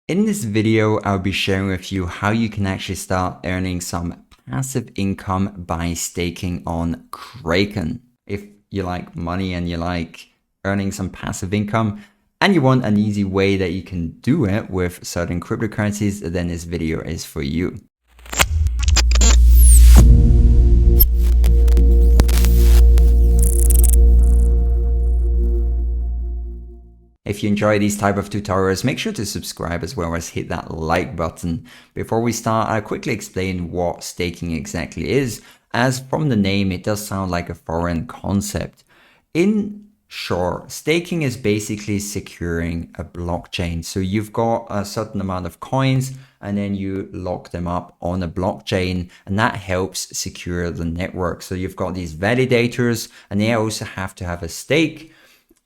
In this video, I'll be sharing with you how you can actually start earning some passive income by staking on Kraken. If you like money and you like earning some passive income and you want an easy way that you can do it with certain cryptocurrencies, then this video is for you. If you enjoy these type of tutorials, make sure to subscribe as well as hit that like button. Before we start, I'll quickly explain what staking exactly is, as from the name, it does sound like a foreign concept. In short, staking is basically securing a blockchain. So you've got a certain amount of coins and then you lock them up on a blockchain, and that helps secure the network. So you've got these validators and they also have to have a stake.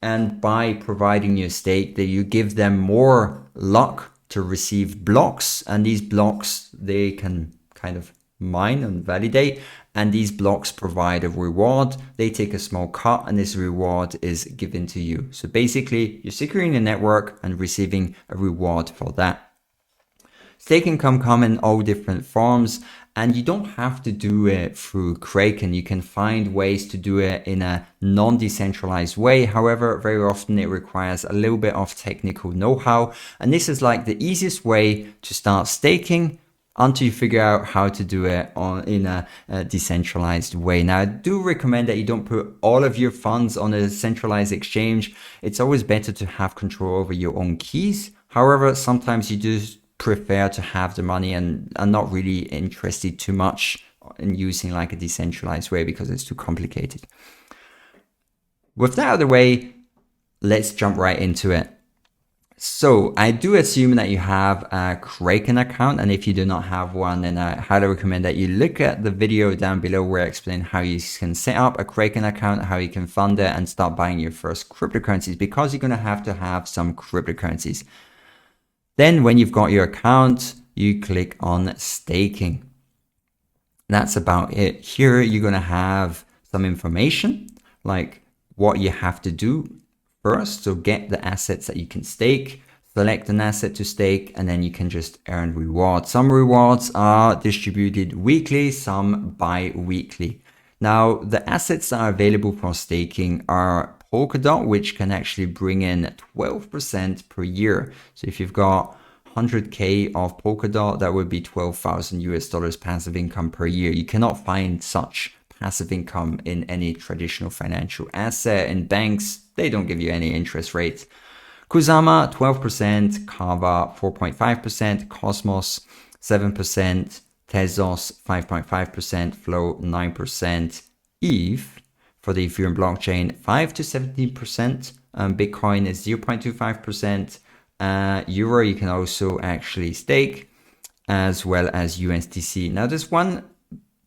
And by providing you a stake, that you give them more luck to receive blocks, and these blocks they can kind of mine and validate, and these blocks provide a reward. They take a small cut and this reward is given to you. So basically you're securing the network and receiving a reward for that. Staking can come in all different forms, and you don't have to do it through Kraken. You can find ways to do it in a non-decentralized way. However, very often it requires a little bit of technical know-how, and this is like the easiest way to start staking until you figure out how to do it in a decentralized way. Now, I do recommend that you don't put all of your funds on a centralized exchange. It's always better to have control over your own keys. However, sometimes you just prefer to have the money and are not really interested too much in using like a decentralized way because it's too complicated. With that out of the way, let's jump right into it. So I do assume that you have a Kraken account, and if you do not have one, then I highly recommend that you look at the video down below where I explain how you can set up a Kraken account, how you can fund it and start buying your first cryptocurrencies, because you're going to have some cryptocurrencies. Then when you've got your account, you click on staking. That's about it. Here you're going to have some information like what you have to do first. So get the assets that you can stake, select an asset to stake, and then you can just earn rewards. Some rewards are distributed weekly, some bi-weekly. Now, the assets that are available for staking are Polkadot, which can actually bring in 12% per year. So if you've got 100K of Polkadot, that would be 12,000 US dollars passive income per year. You cannot find such passive income in any traditional financial asset. In banks, they don't give you any interest rates. Kusama, 12%, Kava, 4.5%, Cosmos, 7%, Tezos, 5.5%, Flow, 9%, ETH, for the Ethereum blockchain, 5 to 17%. Bitcoin is 0.25%. Euro you can also actually stake, as well as USDC. Now there's one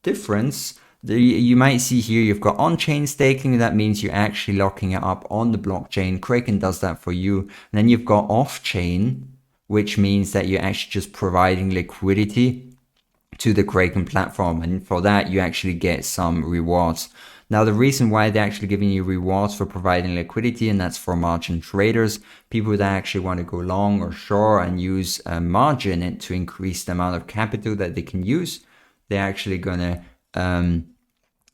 difference. You might see here you've got on-chain staking. That means you're actually locking it up on the blockchain. Kraken does that for you. And then you've got off-chain, which means that you're actually just providing liquidity to the Kraken platform. And for that, you actually get some rewards. Now, the reason why they're actually giving you rewards for providing liquidity, and that's for margin traders, people that actually want to go long or short and use a margin to increase the amount of capital that they can use, they're actually going to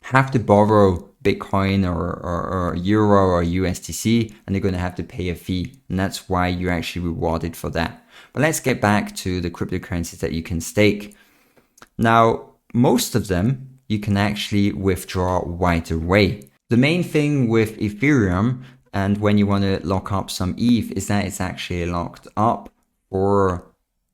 have to borrow Bitcoin or Euro or USDC, and they're going to have to pay a fee. And that's why you're actually rewarded for that. But let's get back to the cryptocurrencies that you can stake. Now, most of them you can actually withdraw right away. The main thing with Ethereum, and when you want to lock up some ETH, is that it's actually locked up for,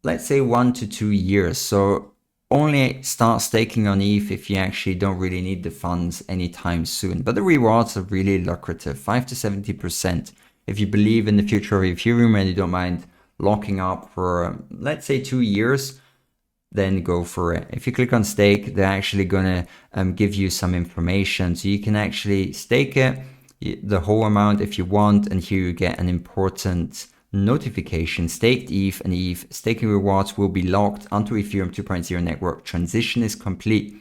let's say, 1 to 2 years. So only start staking on ETH if you actually don't really need the funds anytime soon. But the rewards are really lucrative, 5 to 70%. If you believe in the future of Ethereum and you don't mind locking up for, let's say, 2 years, then go for it. If you click on stake, they're actually going to give you some information. So you can actually stake it, the whole amount if you want. And here you get an important notification. Staked ETH and ETH staking rewards will be locked until Ethereum 2.0 network transition is complete.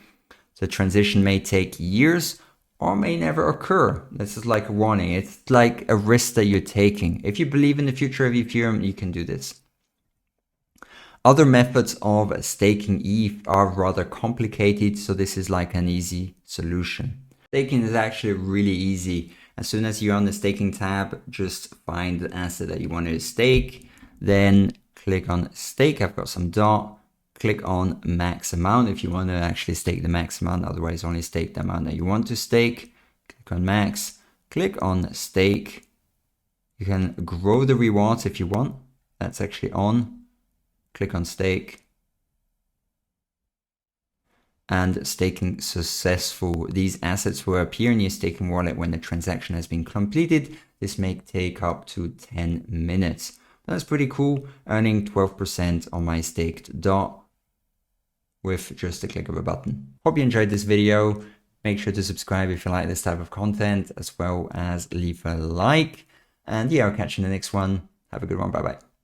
The transition may take years or may never occur. This is like a warning. It's like a risk that you're taking. If you believe in the future of Ethereum, you can do this. Other methods of staking ETH are rather complicated, so this is like an easy solution. Staking is actually really easy. As soon as you're on the staking tab, just find the asset that you want to stake, then click on stake. I've got some DOT. Click on max amount if you want to actually stake the max amount, otherwise only stake the amount that you want to stake. Click on max, click on stake. You can grow the rewards if you want. That's actually on. Click on stake. And staking successful. These assets will appear in your staking wallet when the transaction has been completed. This may take up to 10 minutes. That's pretty cool, earning 12% on my staked DOT with just a click of a button. Hope you enjoyed this video. Make sure to subscribe if you like this type of content, as well as leave a like. And yeah, I'll catch you in the next one. Have a good one. Bye bye.